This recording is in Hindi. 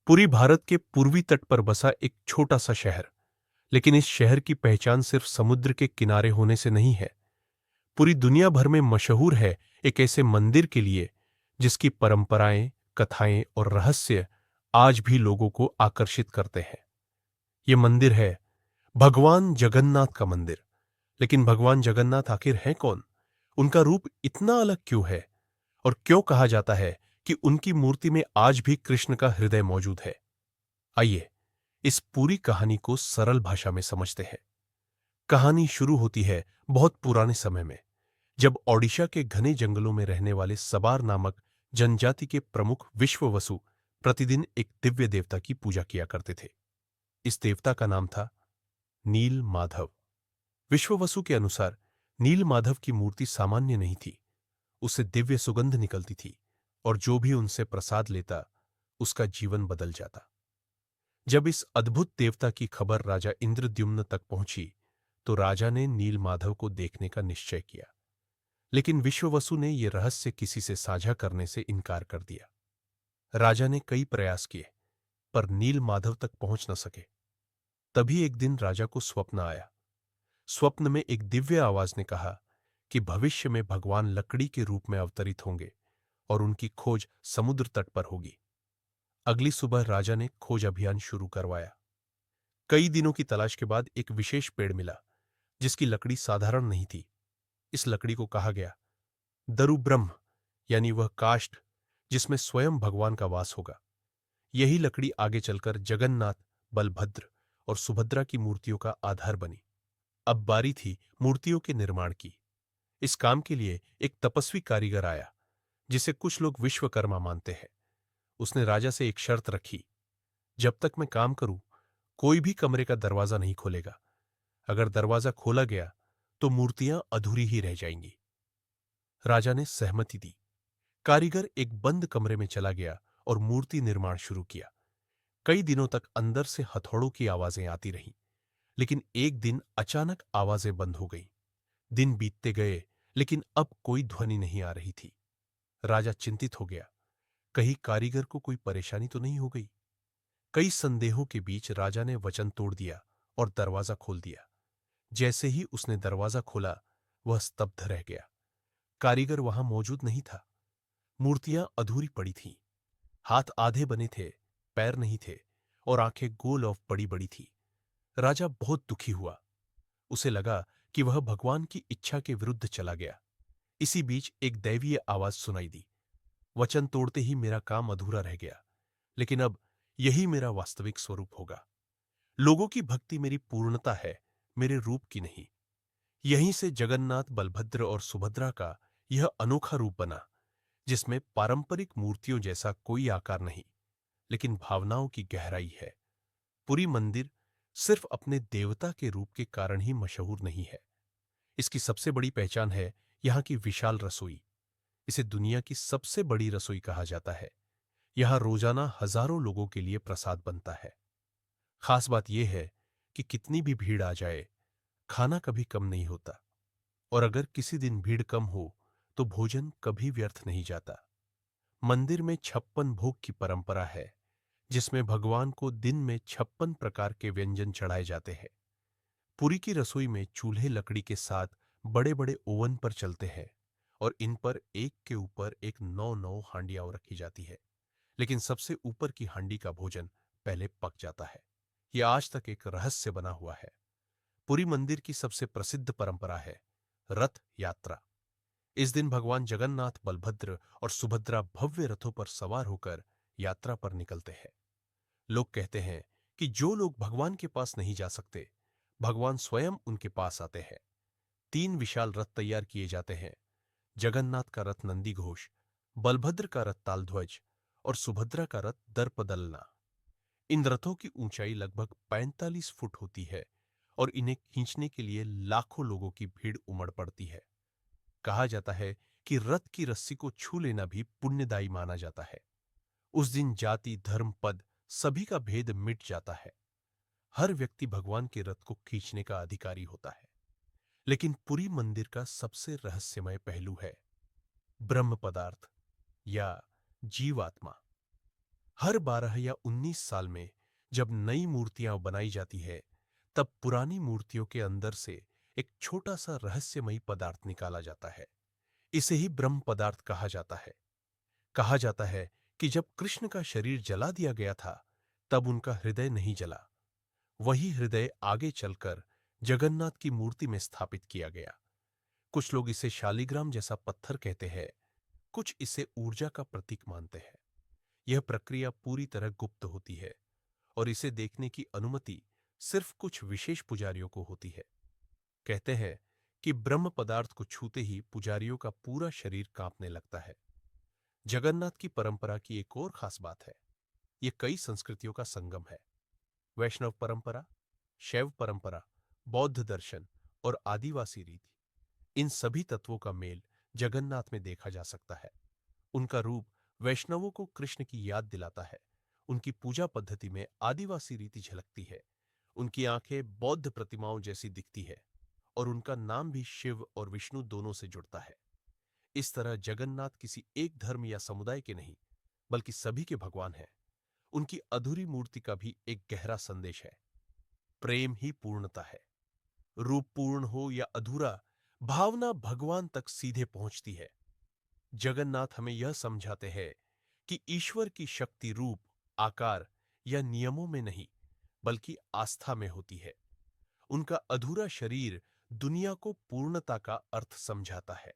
पूरी भारत के पूर्वी तट पर बसा एक छोटा सा शहर। लेकिन इस शहर की पहचान सिर्फ समुद्र के किनारे होने से नहीं है। पूरी दुनिया भर में मशहूर है एक ऐसे मंदिर के लिए जिसकी परंपराएं, कथाएं और रहस्य आज भी लोगों को आकर्षित करते हैं। ये मंदिर है भगवान जगन्नाथ का मंदिर। लेकिन भगवान जगन्नाथ आखिर हैं कौन? उनका रूप इतना अलग क्यों है? और क्यों कहा जाता है कि उनकी मूर्ति में आज भी कृष्ण का हृदय मौजूद है? आइए इस पूरी कहानी को सरल भाषा में समझते हैं। कहानी शुरू होती है बहुत पुराने समय में, जब ओडिशा के घने जंगलों में रहने वाले सबार नामक जनजाति के प्रमुख विश्ववसु प्रतिदिन एक दिव्य देवता की पूजा किया करते थे। इस देवता का नाम था नील माधव। विश्ववसु के अनुसार नील माधव की मूर्ति सामान्य नहीं थी। उससे दिव्य सुगंध निकलती थी और जो भी उनसे प्रसाद लेता उसका जीवन बदल जाता। जब इस अद्भुत देवता की खबर राजा इंद्रद्युम्न तक पहुंची तो राजा ने नील माधव को देखने का निश्चय किया। लेकिन विश्ववसु ने यह रहस्य किसी से साझा करने से इनकार कर दिया। राजा ने कई प्रयास किए पर नील माधव तक पहुंच न सके। तभी एक दिन राजा को स्वप्न आया। स्वप्न में एक दिव्य आवाज ने कहा कि भविष्य में भगवान लकड़ी के रूप में अवतरित होंगे और उनकी खोज समुद्र तट पर होगी। अगली सुबह राजा ने खोज अभियान शुरू करवाया। कई दिनों की तलाश के बाद एक विशेष पेड़ मिला जिसकी लकड़ी साधारण नहीं थी। इस लकड़ी को कहा गया दरु ब्रह्म, यानी वह काष्ठ जिसमें स्वयं भगवान का वास होगा। यही लकड़ी आगे चलकर जगन्नाथ, बलभद्र और सुभद्रा की मूर्तियों का आधार बनी। अब बारी थी मूर्तियों के निर्माण की। इस काम के लिए एक तपस्वी कारीगर आया जिसे कुछ लोग विश्वकर्मा मानते हैं। उसने राजा से एक शर्त रखी, जब तक मैं काम करूं कोई भी कमरे का दरवाजा नहीं खोलेगा। अगर दरवाजा खोला गया तो मूर्तियां अधूरी ही रह जाएंगी। राजा ने सहमति दी। कारीगर एक बंद कमरे में चला गया और मूर्ति निर्माण शुरू किया। कई दिनों तक अंदर से हथौड़ों की आवाजें आती रहीं, लेकिन एक दिन अचानक आवाजें बंद हो गईं। दिन बीतते गए लेकिन अब कोई ध्वनि नहीं आ रही थी। राजा चिंतित हो गया, कहीं कारीगर को कोई परेशानी तो नहीं हो गई। कई संदेहों के बीच राजा ने वचन तोड़ दिया और दरवाजा खोल दिया। जैसे ही उसने दरवाजा खोला वह स्तब्ध रह गया। कारीगर वहां मौजूद नहीं था। मूर्तियां अधूरी पड़ी थीं। हाथ आधे बने थे, पैर नहीं थे और आंखें गोल और बड़ी बड़ी थी। राजा बहुत दुखी हुआ। उसे लगा कि वह भगवान की इच्छा के विरुद्ध चला गया। इसी बीच एक दैवीय आवाज सुनाई दी, वचन तोड़ते ही मेरा काम अधूरा रह गया, लेकिन अब यही मेरा वास्तविक स्वरूप होगा। लोगों की भक्ति मेरी पूर्णता है, मेरे रूप की नहीं। यहीं से जगन्नाथ, बलभद्र और सुभद्रा का यह अनोखा रूप बना, जिसमें पारंपरिक मूर्तियों जैसा कोई आकार नहीं, लेकिन भावनाओं की गहराई है। पुरी मंदिर सिर्फ अपने देवता के रूप के कारण ही मशहूर नहीं है। इसकी सबसे बड़ी पहचान है यहाँ की विशाल रसोई। इसे दुनिया की सबसे बड़ी रसोई कहा जाता है। यहाँ रोजाना हजारों लोगों के लिए प्रसाद बनता है। खास बात यह है कि कितनी भी भीड़ आ जाए, खाना कभी कम नहीं होता। और अगर किसी दिन भीड़ कम हो तो भोजन कभी व्यर्थ नहीं जाता। मंदिर में 56 भोग की परंपरा है, जिसमें भगवान को दिन में 56 प्रकार के व्यंजन चढ़ाए जाते हैं। पुरी की रसोई में चूल्हे लकड़ी के साथ बड़े बड़े ओवन पर चलते हैं और इन पर एक के ऊपर एक 9 हांडियां रखी जाती है। लेकिन सबसे ऊपर की हांडी का भोजन पहले पक जाता है। यह आज तक एक रहस्य बना हुआ है। पुरी मंदिर की सबसे प्रसिद्ध परंपरा है रथ यात्रा। इस दिन भगवान जगन्नाथ, बलभद्र और सुभद्रा भव्य रथों पर सवार होकर यात्रा पर निकलते हैं। लोग कहते हैं कि जो लोग भगवान के पास नहीं जा सकते, भगवान स्वयं उनके पास आते हैं। 3 विशाल रथ तैयार किए जाते हैं। जगन्नाथ का रथ नंदी घोष, बलभद्र का रथ तालध्वज और सुभद्रा का रथ दर्पदलना। इन रथों की ऊंचाई लगभग 45 फुट होती है और इन्हें खींचने के लिए लाखों लोगों की भीड़ उमड़ पड़ती है। कहा जाता है कि रथ की रस्सी को छू लेना भी पुण्यदायी माना जाता है। उस दिन जाति, धर्म, पद सभी का भेद मिट जाता है। हर व्यक्ति भगवान के रथ को खींचने का अधिकारी होता है। लेकिन पुरी मंदिर का सबसे रहस्यमय पहलू है ब्रह्म पदार्थ या जीवात्मा। हर 12 या 19 साल में जब नई मूर्तियां बनाई जाती है, तब पुरानी मूर्तियों के अंदर से एक छोटा सा रहस्यमयी पदार्थ निकाला जाता है। इसे ही ब्रह्म पदार्थ कहा जाता है। कहा जाता है कि जब कृष्ण का शरीर जला दिया गया था, तब उनका हृदय नहीं जला। वही हृदय आगे चलकर जगन्नाथ की मूर्ति में स्थापित किया गया। कुछ लोग इसे शालिग्राम जैसा पत्थर कहते हैं, कुछ इसे ऊर्जा का प्रतीक मानते हैं। यह प्रक्रिया पूरी तरह गुप्त होती है और इसे देखने की अनुमति सिर्फ कुछ विशेष पुजारियों को होती है। कहते हैं कि ब्रह्म पदार्थ को छूते ही पुजारियों का पूरा शरीर कांपने लगता है। जगन्नाथ की परंपरा की एक और खास बात है, यह कई संस्कृतियों का संगम है। वैष्णव परंपरा, शैव परंपरा, बौद्ध दर्शन और आदिवासी रीति, इन सभी तत्वों का मेल जगन्नाथ में देखा जा सकता है। उनका रूप वैष्णवों को कृष्ण की याद दिलाता है। उनकी पूजा पद्धति में आदिवासी रीति झलकती है। उनकी आंखें बौद्ध प्रतिमाओं जैसी दिखती है और उनका नाम भी शिव और विष्णु दोनों से जुड़ता है। इस तरह जगन्नाथ किसी एक धर्म या समुदाय के नहीं, बल्कि सभी के भगवान हैं। उनकी अधूरी मूर्ति का भी एक गहरा संदेश है। प्रेम ही पूर्णता है। रूप पूर्ण हो या अधूरा, भावना भगवान तक सीधे पहुंचती है। जगन्नाथ हमें यह समझाते हैं कि ईश्वर की शक्ति रूप, आकार या नियमों में नहीं, बल्कि आस्था में होती है। उनका अधूरा शरीर दुनिया को पूर्णता का अर्थ समझाता है।